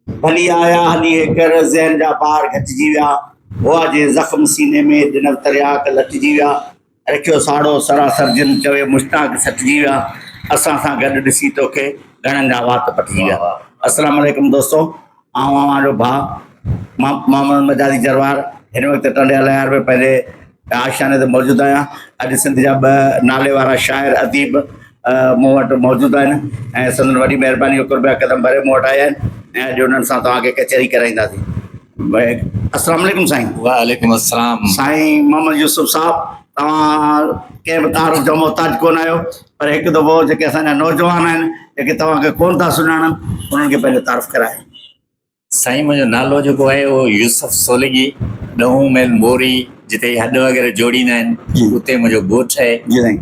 भली आया हली कर ज़हन जा ॿार घटिजी विया, हुआ जे ज़ख़्म सीने में ॾिन तरियाक लटिजी विया, रखियो साड़ो सरासर जिन चवे मुश्ताक सटिजी विया, असां सां गॾु ॾिसी तोखे घणनि जा वात पटिजी विया। अस्सलाम वालेकुम दोस्तों, आऊं अवांजो भाउ मोहम्मद मजादी जरवार हिन वक़्तु टंडे लयार में पंहिंजे आशियाने ते मौजूदु आहियां। अॼु सिंध जा ॿ नाले वारा शाइर अदीब मूं वटि मौजूदु आहिनि ऐं संदन वॾी महिरबानी कुर्बिया कदम भरे मूं वटि आया आहिनि ऐं अॼु उन्हनि सां तव्हांखे कचहरी कराईंदासीं। अस्सलाम वालेकुम साईं। वालेकुम अस्सलाम। साईं मोहम्मद यूसुफ साहब, तव्हां कंहिं बि तारुफ़ जो मोहताज कोन आहियो, पर हिकु दफ़ो जेके असांजा नौजवान आहिनि जेके तव्हांखे कोन था सुञाणनि उन्हनि खे पंहिंजो तारुफ़ कराए। साईं मुंहिंजो नालो जेको आहे उहो यूसुफ सोलगी, ॾहों मैल मोरी, जिते हॾ वग़ैरह जोड़ींदा आहिनि उते मुंहिंजो ॻोठु आहे। जी साईं।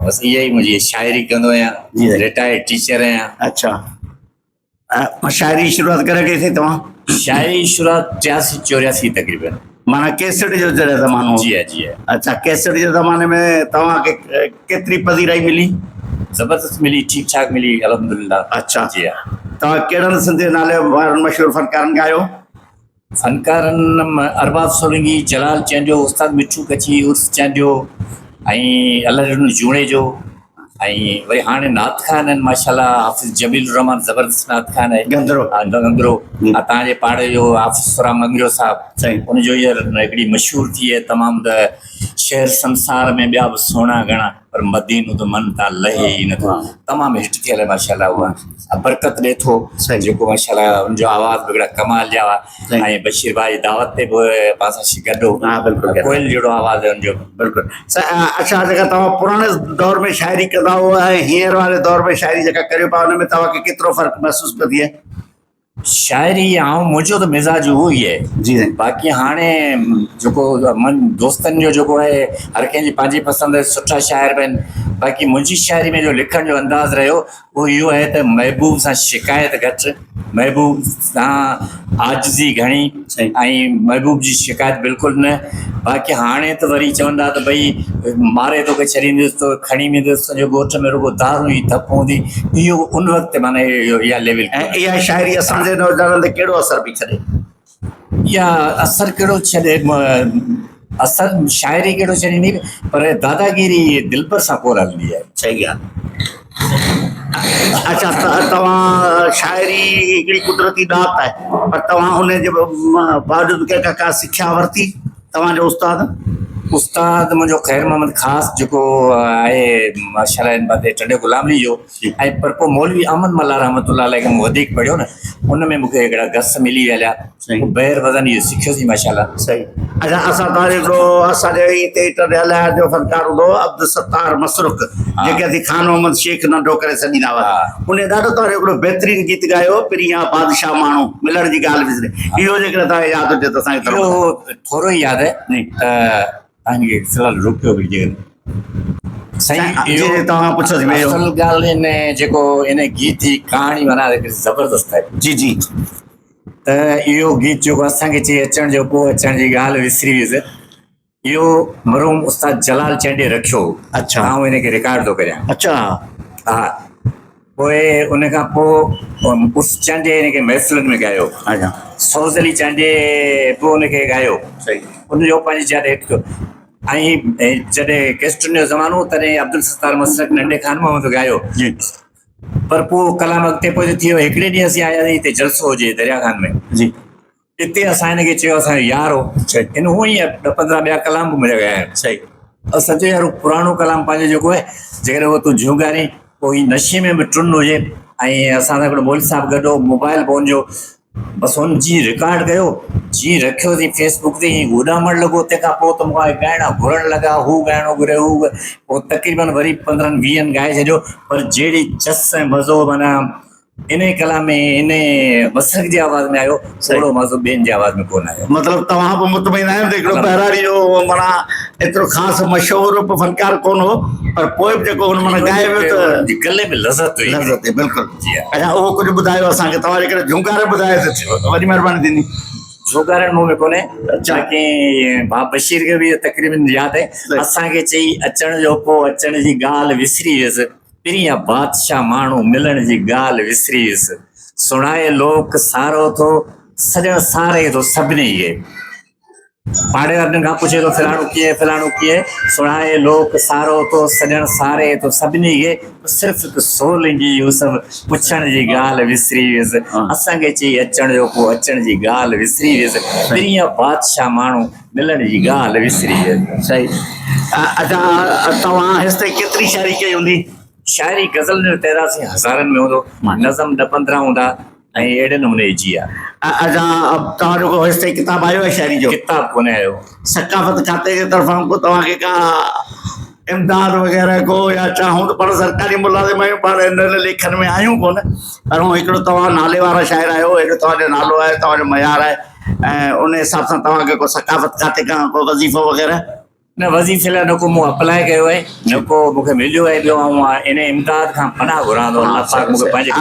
बसि इहा ई मुंहिंजी शाइरी कंदो आहियां, रिटायर्ड टीचर आहियां। अच्छा, शाइरी शुरूआत करे कई साईं तव्हां? शाइरी शुरूआत 83-84 तक़रीबन, माना केसर जो जॾहिं ज़मानो? जी है जी है। अच्छा, केसर जे ज़माने में तव्हांखे केतिरी पज़ीराई मिली? ज़बरदस्त मिली, ठीक ठाक मिली, अल्हम्दुलिल्लाह। अच्छा जी हाँ। तव्हां कहिड़नि सिंधी नाले वारनि मशहूरु फ़नकारनि खे आहियो? फ़नकारनि अरबाज़ सोलंकी, जलाल चंडियो, उस्ताद मिठू कची, उर्स चंडियो ऐं अल्लाह जूणे जो, ऐं वरी हाणे नात ख़ान आहिनि माशाल्लाह, हाफ़िज़ जमील रहमान ज़बरदस्त नात ख़ान आहे। गंदरो गंदरो तव्हांजे पाड़े जो हाफ़िज़ सुराम मंगरो साहब, उनजो हींअर हिकिड़ी मशहूरु थी आहे तमामु त शहर संसार में ॿिया बि सुहिणा घणा पर मदीनो त मन तां लहे ई नथो, तमामु हिट थियल आहे माशाल्लाह। उहा बरकत ॾिए थो जेको माशाल्लाह उनजो आवाज़ बि हिकिड़ा कमाल जा हुआ ऐं बशीर भाई दावत ते बि पाण सां गॾु कोयल जहिड़ो आवाज़ आहे उनजो। बिल्कुलु। अच्छा, जेका तव्हां पुराणे दौर में शाइरी कंदा हुआ ऐं हींअर वारे दौर में शाइरी जेका करियो पिया उन में तव्हांखे केतिरो फ़र्क़ु महसूसु पियो थिए? शाइरी ऐं मुंहिंजो त मिज़ाज उहो ई आहे। जी। बाक़ी हाणे जेको मन दोस्तनि जो जेको आहे हर कंहिंजी पंहिंजी पसंदि सुठा शाइर बि आहिनि। बाक़ी मुंहिंजी शाइरी में जो लिखण जो अंदाज़ रहियो उहो इहो आहे त महबूब सां शिकायत घटि, महबूब सां आजिज़ी घणी ऐं महबूब जी शिकायत बिल्कुलु न। बाक़ी हाणे त वरी चवंदा त भई मारे तोखे छॾींदुसि तो खणी वेंदुसि तुंहिंजो ॻोठ में रुॻो दारू ई धप हूंदी, इहो उन वक़्तु माना इहा लेवल। ऐं इहा शाइरी असांजे नौजवाननि ते कहिड़ो असरु पई छॾे? इहा असरु कहिड़ो छॾे, असरु शाइरी कहिड़ो छॾींदी पर दादागिरी दिलि पर सां कोन हलंदी आहे। सही ॻाल्हि। अच्छा, तव्हां शाइरी हिकिड़ी कुदरती ॾात आहे, पर तव्हां हुनजे बावजूदि कंहिंखां का सिखिया वरिती? तव्हांजो उस्ताद मुंहिंजो ख़ैर मोहम्मद ख़ासि जेको आहे माशाल्लाह टंडे गुलामी जो, ऐं पर पोइ मौलवी अहमद मल्ला रहमतुल्लाह अलैह खे मूं वधीक पढ़ियो न, उन में मूंखे हिकिड़ा गस मिली विया, बैर वज़न इहो सिखियोसीं माशाल्लाह। सही। अच्छा, असां तव्हांजे हिकिड़ो असांजे हिते टंडे हलाइण जो फ़नकार हूंदो अब्दुल सत्तार मसरूक, जेके असीं खान मोहम्मद शेख नंढो करे छॾींदा हुआ, उन ॾाढो तव्हांजो हिकिड़ो बहितरीनु गीत ॻायो, पिरियां बादशाह माण्हू मिलण जी ॻाल्हि विसरे, इहो जेकॾहिं तव्हांखे यादि हुजे त असांखे थोरो ई यादि आहे तव्हांखे फ़िलहालु रोकियो हुजे। तव्हां पुछो असल ॻाल्हि इन जेको इन गीत जी कहाणी माना ज़बरदस्त आहे। जी जी। त इहो गीत जेको असांखे चई अचण जो पोइ अचण जी ॻाल्हि विसरी वियुसि, इहो मरहूम उस्ताद जलाल चंडे रखियो। अच्छा। ऐं हिनखे रिकॉर्ड थो करियां। अच्छा। हा, पोइ उन खां पोइ उस चंडे हिनखे महफ़िलनि में ॻायो। अच्छा। सौज़ अली चंडे पोइ हुनखे ॻायो। सही। उनजो पंहिंजी जात हिट कयो। ऐं जॾहिं केस्टुनि जो ज़मानो तॾहिं अब्दुल सत्तार मसरक नंढे खान मोहम्मद ॻायो। पर पोइ कलाम अॻिते पोइ थी वियो। हिकिड़े ॾींहुं असीं आयासीं हिते जलसो हुजे दरिया खान में। जी। हिते असां हिनखे चयो असांजो यार हो, हिन हूअं ई 10-15 ॿिया कलाम बि मुंहिंजा ॻाया आहिनि। सही। असां चयो यार पुराणो कलाम पंहिंजो जेको आहे जेकॾहिं उहो तूं झूंगारी पोइ ही नशे में बि टुन हुजे, ऐं असां सां हिकिड़ो मौलवी साहिबु गॾु मोबाइल फ़ोन जो, बसि हुन जी रिकॉर्ड कयो, जी रखियोसीं फेसबुक ते, ईअं उॾामण लॻो। तंहिंखां पोइ त मूंखां ॻाइणा घुरण लॻा, हू ॻाइणो घुरे, हू पोइ तक़रीबन वरी 15-20 ॻाए छॾियो। पर जहिड़ी चस ऐं मज़ो माना इन कलाम में इन मसरक जी आवाज़ में आयो, थोरो मज़ो ॿियनि जी आवाज़ में कोन आयो। मतिलबु तव्हां बि मुतमइन आहियो त हिकिड़ो बहिरारी जो माना एतिरो ख़ासि मशहूरु फ़नकार कोन हो, पर पोइ बि जेको हुन माना ॻाए वियो त गले में लज़त हुई। लज़त हुई, बिल्कुलु। अच्छा, उहो कुझु ॿुधायो असांखे, तव्हां जेकॾहिं झुंगारे ॿुधाए त वॾी महिरबानी थींदी। झूंगारण मूं में कोन्हे, बाक़ी भाउ बशीर खे बि तक़रीबन यादि आहे। असांखे चई अचण जो पोइ अचण जी ॻाल्हि विसरी वियुसि, पिरियां बादशाह माण्हू मिलण जी ॻाल्हि विसरी वियुसि, सुणाए लोक सारो थो सॼण सारे थो सभिनी खे। पाड़े वारनि खां पुछे थो फलाणो कीअं, सुणाए लोक सारो थो सॼण सारे थो सभिनी खे, सिर्फ़ु हिकु सोलंगी यूसुफ पुछण जी ॻाल्हि विसरी वियुसि। असांखे चई अचण जो, पोइ अचण जी ॻाल्हि विसरी वियुसि। प्रिय बादशाह माण्हू मिलण जी ॻाल्हि विसरी वियुसि। सही। अच्छा, तव्हां हेसि ताईं केतिरी शायरी कई हूंदी? शायरी गज़ल जो तइदाद हज़ारनि में हूंदो, नज़म 10-15 हूंदा ऐं अहिड़े नमूने जी आहे। अच्छा, तव्हां जेको हेसि ताईं किताबु आयो आहे शायरी जो? किताब कोन्हे आयो। सकाफ़त खाते जे तरफ़ां को तव्हांखे का इमदाद वग़ैरह को या चाहूं त पाण सरकारी मुलाज़िम आहियूं, पाण हिन लेखनि में आहियूं कोन, पर हिकिड़ो तव्हां नाले वारा शाइर आहियो, हेॾो तव्हांजो नालो आहे, तव्हांजो मयार आहे, ऐं उन हिसाब सां तव्हांखे को सकाफ़त खाते खां को वज़ीफ़ो वग़ैरह? न, वज़ीफ़े लाइ न को मूं अप्लाई कयो आहे, न को मूंखे मिलियो आहे। ॿियो आउं इन इमदाद खां पनाह घुरां थो, अल्लाह पाक मूंखे पंहिंजे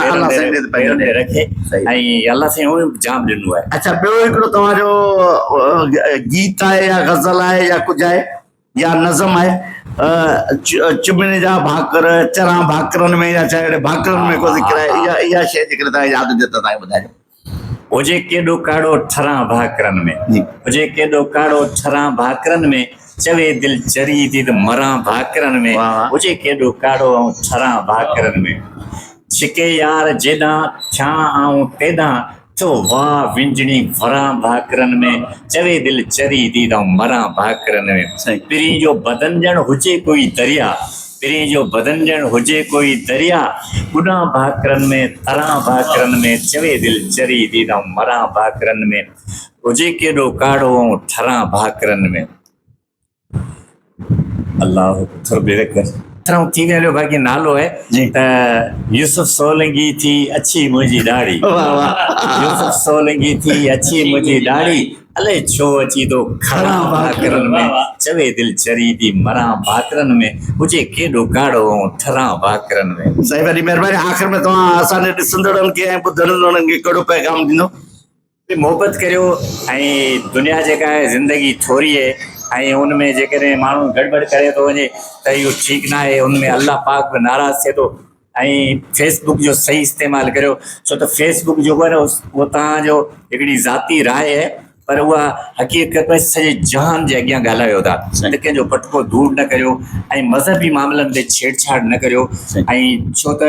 पेरनि ते रखे ऐं अल्लाह साईं उहो जाम ॾिनो आहे। अच्छा, ॿियो हिकिड़ो तव्हांजो गीत आहे या गज़ल आहे या कुझु आहे या नज़म आहे, चुमिन जा भाकर चरां भाकरनि में, या छा भाकरनि में को ज़िक्र आहे? इहा शइ जेकॾहिं तव्हां यादि हुजे त तव्हांखे ॿुधाइजो। हुजे केॾो काड़ो ठरां भाकरनि में, हुजे केॾो काड़ो ठरां भाकरनि में, चवे दिल चरी थी त मरां भाकरनि में, हुजे केॾो काड़ो ऐं ठरां भाकरनि में, छिके यार जेॾां थियां ऐं तेॾां थो वाह विंजणी भरां भाकरनि में, चवे दिल चरी थी त मरां भाकरनि में। पिरी जो बदन ॼण हुजे कोई दरिया, पिरी जो बदन ॼण हुजे कोई दरिया, ॿुॾां भाकरनि में तरां भाकरनि में, चवे दिल चरी थी त मरां भाकरनि में, हुजे केॾो काड़ो ऐं ठरां भाकरनि में। अल्लाह थोरो बेरे कर थी वियो। बाक़ी नालो आहे त यूसुफ सोलंगी थी अछी मुंहिंजी ॾाढ़ी, यूसुफ सोलंगी थी अछी मुंहिंजी ॾाढ़ी, अलाए छो अची थो खरां भाकरनि में, चवे दिल चरी थी मरां भाकरनि में, हुजे केॾो काड़ो ऐं ठरां भाकरनि में। साईं, वॾी महिरबानी। आख़िर में तव्हां असांजे ॾिसंदड़नि खे ऐं ॿुधंदड़नि खे कहिड़ो पैगाम ॾींदो? मोहबत करियो, ऐं दुनिया जेका आहे ज़िंदगी थोरी आहे, ऐं उन में जेकॾहिं माण्हू गड़बड़ करे थो वञे त इहो ठीकु न आहे, उनमें अल्लाह पाक बि नाराज़ थिए थो। ऐं फेसबुक जो सही इस्तेमालु करियो, छो त फेसबुक जेको आहे न उहो तव्हांजो हिकिड़ी ज़ाती राय आहे, पर उहा हक़ीक़त में सॼे जहान जे अॻियां ॻाल्हायो था। त कंहिंजो पटको दूर न करियो, ऐं मज़हबी मामलनि ते छेड़छाड़ न करियो, ऐं छो त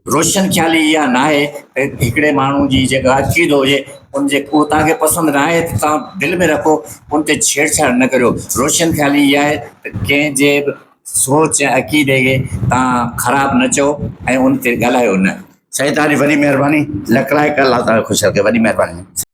रोशन ख़्याली इहा न आहे त हिकिड़े माण्हू जी जेका अक़ीदो हुजे उनजे उहो तव्हांखे पसंदि न आहे त तव्हां दिलि में रखो, उन ते छेड़छाड़ न करियो। रोशन ख़्याली इहा आहे त कंहिंजे बि सोच ऐं अक़ीदे खे तव्हां ख़राबु न चओ ऐं उन ते ॻाल्हायो न। साईं, तव्हांजी वॾी महिरबानी। लख लाइक, अल्लाह तव्हांखे ख़ुशि रखे। वॾी महिरबानी।